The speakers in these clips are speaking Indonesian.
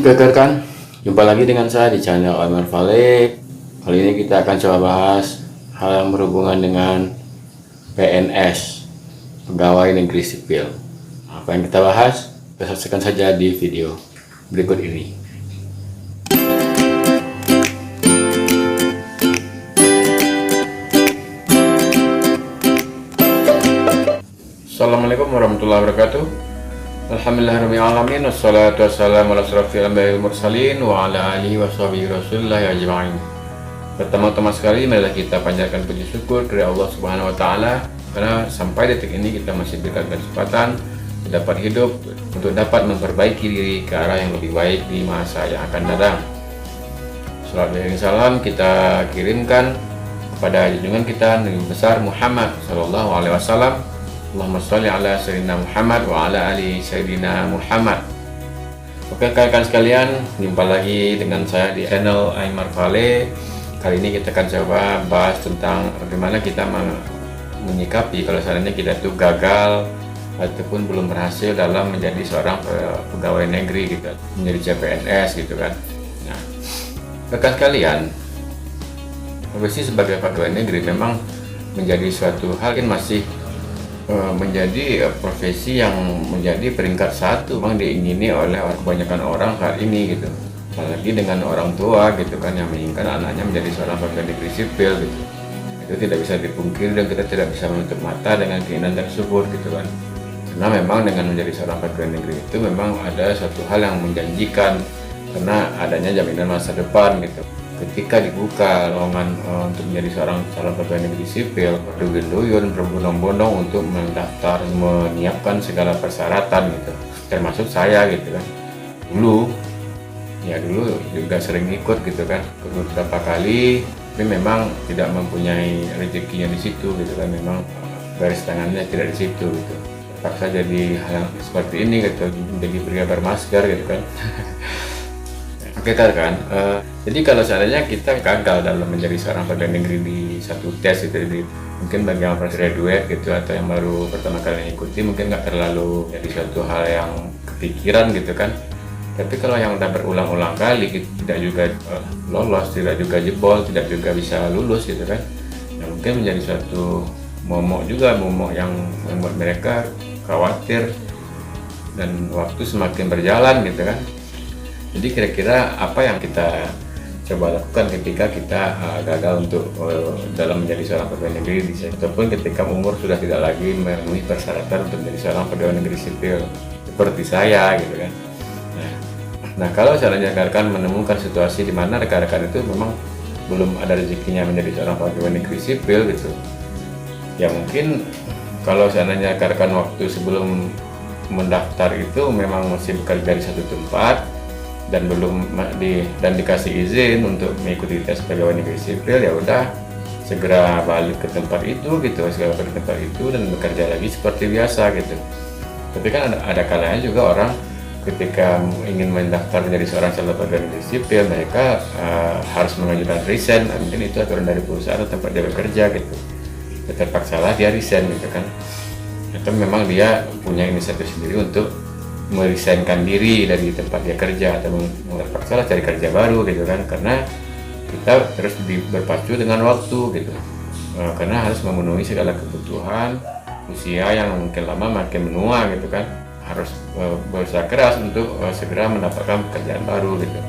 Oke rekan, jumpa lagi dengan saya di channel Omar Vale. Kali ini kita akan coba bahas hal yang berhubungan dengan PNS, Pegawai Negeri Sipil. Apa yang kita bahas? Kita saksikan saja di video berikut ini. Assalamualaikum warahmatullahi wabarakatuh. Alhamdulillahirrahmanirrahim. Wassalatu wassalamu ala asrafil anbiya'i wal mursalin wa ala alihi wa sahbihi rasulillah ajma'in. Pertama-tama sekali marilah kita panjatkan puji syukur kepada Allah Subhanahu wa taala karena sampai detik ini kita masih diberikan kesempatan dapat hidup untuk dapat memperbaiki diri ke arah yang lebih baik di masa yang akan datang. Salam dan salam kita kirimkan kepada junjungan kita Nabi besar Muhammad sallallahu alaihi wasallam. Allahumma sholli ala sayyidina Muhammad wa ala ali sayyidina Muhammad. Oke rekan sekalian, jumpa lagi dengan saya di channel Omar Vale. Kali ini kita akan coba bahas tentang bagaimana kita menyikapi kalau seandainya kita itu gagal ataupun belum berhasil dalam menjadi seorang pegawai negeri gitu, menjadi CPNS gitu kan. Nah, rekan sekalian, profesi sebagai pegawai negeri memang menjadi suatu hal yang masih menjadi profesi yang menjadi peringkat satu memang diingini oleh kebanyakan orang saat ini gitu, apalagi dengan orang tua gitu kan yang menginginkan anaknya menjadi seorang pegawai negeri sipil gitu. Itu tidak bisa dipungkiri dan kita tidak bisa menutup mata dengan keinginan tersebut gitu kan, karena memang dengan menjadi seorang pegawai negeri itu memang ada suatu hal yang menjanjikan karena adanya jaminan masa depan gitu. Ketika dibuka lowongan untuk menjadi seorang calon pegawai negeri sipil, berduyun-duyun, berbondong-bondong untuk mendaftar, menyiapkan segala persyaratan gitu, termasuk saya gitu kan. Dulu juga sering ikut gitu kan, beberapa kali, tapi memang tidak mempunyai rezekinya di situ gitu kan, memang garis tangannya tidak di situ gitu. Terpaksa jadi hal yang seperti ini gitu, menjadi pria bermasker gitu kan. Oke kan, jadi kalau seandainya kita gagal dalam menjadi seorang pegawai negeri di satu tes itu, mungkin bagi yang fresh graduate gitu atau yang baru pertama kali mengikuti mungkin nggak terlalu jadi suatu hal yang kepikiran gitu kan. Tapi kalau yang udah berulang-ulang kali gitu, tidak juga lolos, tidak juga jebol, tidak juga bisa lulus gitu kan, ya mungkin menjadi suatu momok yang membuat mereka khawatir dan waktu semakin berjalan gitu kan. Jadi kira-kira apa yang kita coba lakukan ketika kita gagal untuk dalam menjadi seorang pegawai negeri ataupun ketika umur sudah tidak lagi memenuhi persyaratan untuk menjadi seorang pegawai negeri sipil seperti saya gitu kan. Nah kalau seandainya rekan menemukan situasi di mana rekan-rekan itu memang belum ada rezekinya menjadi seorang pegawai negeri sipil gitu, ya mungkin kalau seandainya rekan waktu sebelum mendaftar itu memang masih bekerja di satu tempat dan dikasih izin untuk mengikuti tes pegawai negeri sipil, ya udah segera balik ke tempat itu gitu, dan bekerja lagi seperti biasa gitu. Tapi kan ada kalanya juga orang ketika ingin mendaftar menjadi seorang calon pegawai negeri sipil, mereka harus mengajukan resign, mungkin itu aturan dari perusahaan atau tempat dia bekerja gitu. Terpaksalah dia resign gitu kan, atau memang dia punya inisiatif sendiri untuk meresignkan diri dari tempat dia kerja atau terpaksa lah cari kerja baru gitu kan, karena kita terus berpacu dengan waktu gitu, karena harus memenuhi segala kebutuhan usia yang mungkin lama makin menua gitu kan, harus berusaha keras untuk segera mendapatkan pekerjaan baru gitu.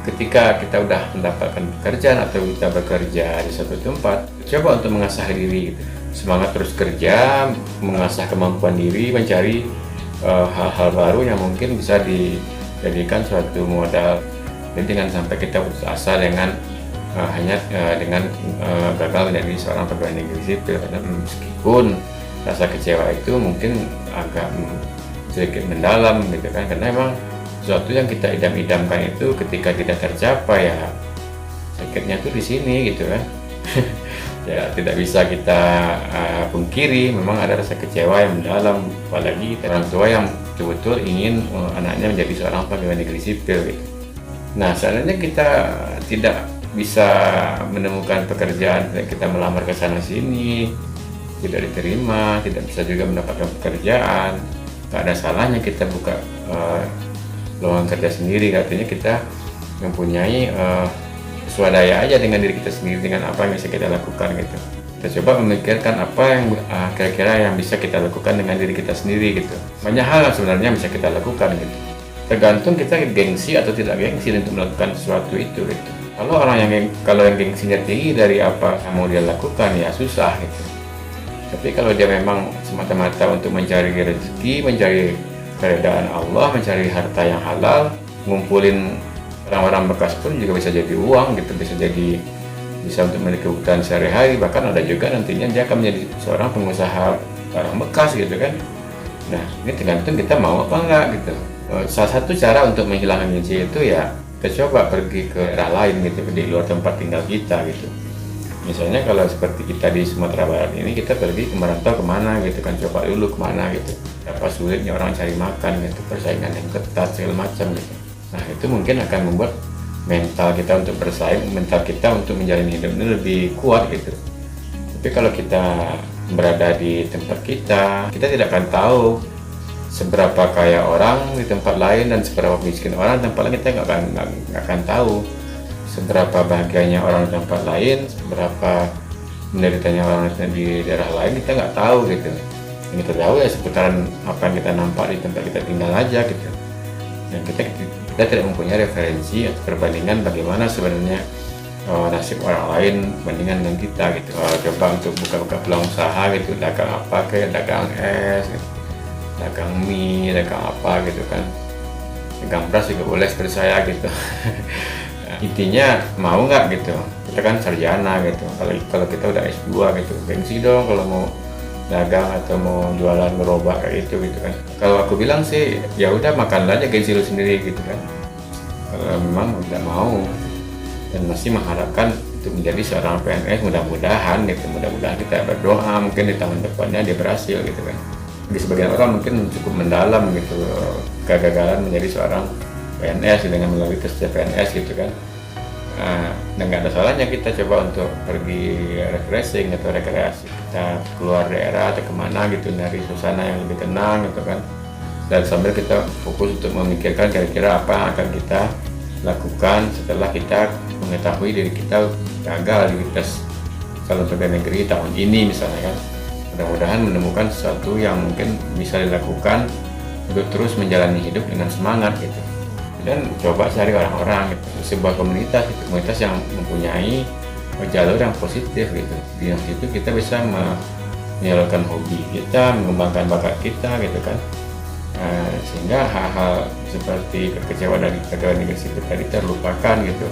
Ketika kita udah mendapatkan pekerjaan atau kita bekerja di satu tempat, coba untuk mengasah diri gitu, semangat terus kerja, mengasah kemampuan diri, mencari hal-hal baru yang mungkin bisa dijadikan suatu modal. Jadi jangan sampai kita putus asa dengan dengan gagal menjadi seorang pegawai negeri sipil, karena meskipun rasa kecewa itu mungkin agak sedikit mendalam gitu kan, karena memang sesuatu yang kita idam-idamkan itu ketika tidak tercapai, ya sakitnya tuh di sini gitu kan. Ya tidak bisa kita pungkiri, memang ada rasa kecewa yang mendalam, apalagi orang tua yang betul-betul ingin anaknya menjadi seorang pegawai negeri sipil gitu. Nah seandainya kita tidak bisa menemukan pekerjaan, kita melamar ke sana sini tidak diterima, tidak bisa juga mendapatkan pekerjaan, tak ada salahnya kita buka lowongan kerja sendiri, artinya kita mempunyai swadaya aja dengan diri kita sendiri, dengan apa yang bisa kita lakukan gitu. Kita coba memikirkan apa yang kira-kira yang bisa kita lakukan dengan diri kita sendiri gitu. Banyak hal yang sebenarnya bisa kita lakukan gitu. Tergantung kita gengsi atau tidak gengsi untuk melakukan sesuatu itu gitu. Kalau yang gengsinya tinggi dari apa yang mau dia lakukan, ya susah gitu. Tapi kalau dia memang semata-mata untuk mencari rezeki, mencari keridaan Allah, mencari harta yang halal, ngumpulin orang-orang bekas pun juga bisa jadi uang gitu, bisa untuk memiliki kebutuhan sehari-hari, bahkan ada juga nantinya dia akan menjadi seorang pengusaha barang bekas gitu kan. Nah, ini tergantung kita mau apa enggak gitu. Salah satu cara untuk menghilangkan gengsi itu ya kita coba pergi ke daerah lain gitu, di luar tempat tinggal kita gitu. Misalnya kalau seperti kita di Sumatera Barat ini, kita pergi ke merantau kemana gitu kan, coba dulu kemana gitu. Apa sulitnya orang cari makan gitu, persaingan yang ketat segala macam gitu. Nah, itu mungkin akan membuat mental kita untuk bersaing, mental kita untuk menjalani hidup ini lebih kuat gitu. Tapi kalau kita berada di tempat kita tidak akan tahu seberapa kaya orang di tempat lain dan seberapa miskin orang di tempat lain. Kita nggak akan tahu seberapa bahagianya orang di tempat lain, seberapa menderitanya orang di daerah lain. Kita nggak tahu gitu. Yang kita tahu ya seputaran apa yang kita nampak di tempat kita tinggal aja gitu. Dan kita tidak mempunyai referensi atau perbandingan bagaimana sebenarnya nasib orang lain bandingan dengan kita gitu. Coba untuk buka peluang usaha gitu, dagang apa, kayak dagang es gitu, dagang mie, dagang apa gitu kan, dagang beras juga boleh seperti saya gitu. Intinya mau nggak gitu, kita kan sarjana gitu, kalau kita udah S2 gitu, gengsi dong kalau mau dagang atau mau jualan gerobak kayak gitu kan. Kalau aku bilang sih ya udah makan aja gengsi lu sendiri gitu kan. Kalau memang tidak mau dan masih mengharapkan untuk menjadi seorang PNS, mudah-mudahan kita berdoa mungkin di tahun depannya dia berhasil gitu kan. Di sebagian orang mungkin cukup mendalam gitu kegagalan menjadi seorang PNS dengan melalui tes PNS gitu kan. Dan nggak ada salahnya kita coba untuk pergi refreshing atau rekreasi, kita keluar daerah atau kemana gitu, dari suasana yang lebih tenang gitu kan, dan sambil kita fokus untuk memikirkan kira-kira apa yang akan kita lakukan setelah kita mengetahui diri kita gagal di tes calon pegawai negeri tahun ini misalnya kan. Mudah-mudahan menemukan sesuatu yang mungkin bisa dilakukan untuk terus menjalani hidup dengan semangat gitu. Dan coba cari orang-orang gitu, sebuah komunitas yang mempunyai jalur yang positif gitu. Di situ kita bisa menyalurkan hobi kita, mengembangkan bakat kita gitu kan. Sehingga hal-hal seperti kekecewaan dari pegawai negeri sipil tadi terlupakan gitu,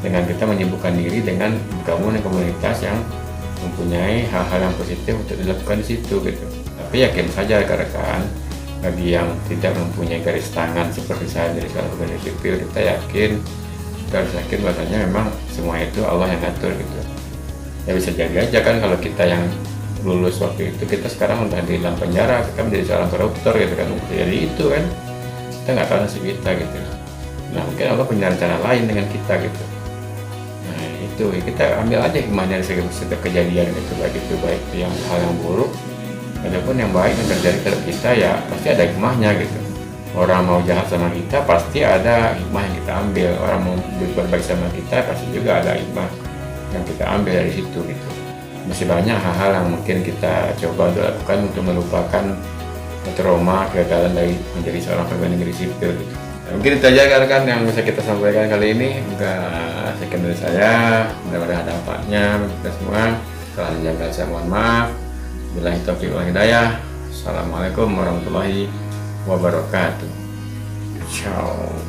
dengan kita menyibukkan diri dengan bergabung dengan komunitas yang mempunyai hal-hal yang positif untuk dilakukan di situ gitu. Tapi yakin saja rekan-rekan, bagi yang tidak mempunyai garis tangan seperti saya dari seorang pegawai sipil, kita harus yakin bahwasanya memang semua itu Allah yang ngatur gitu. Ya bisa jadi aja kan kalau kita yang lulus waktu itu, kita sekarang udah di dalam penjara, kita menjadi seorang koruptor gitu kan. Jadi itu kan kita nggak tahu nasib kita gitu. Nah mungkin Allah punya rencana lain dengan kita gitu. Nah itu kita ambil aja hikmahnya dari setiap kejadian gitu, baik yang hal yang buruk ataupun yang baik yang terjadi terhadap kita, ya pasti ada hikmahnya gitu. Orang mau jahat sama kita pasti ada hikmah yang kita ambil, orang mau berbuat baik sama kita pasti juga ada hikmah yang kita ambil dari situ gitu. Masih banyak hal-hal yang mungkin kita coba untuk lakukan untuk melupakan trauma kegagalan dari menjadi seorang pegawai negeri sipil gitu. Mungkin itu aja kan yang bisa kita sampaikan kali ini. Sekian dari saya, mudah-mudahan ada manfaatnya bagi kita semua. Kalau jaga saya mohon maaf. Billahi taufiq wal hidayah. Assalamualaikum warahmatullahi wabarakatuh. Ciao.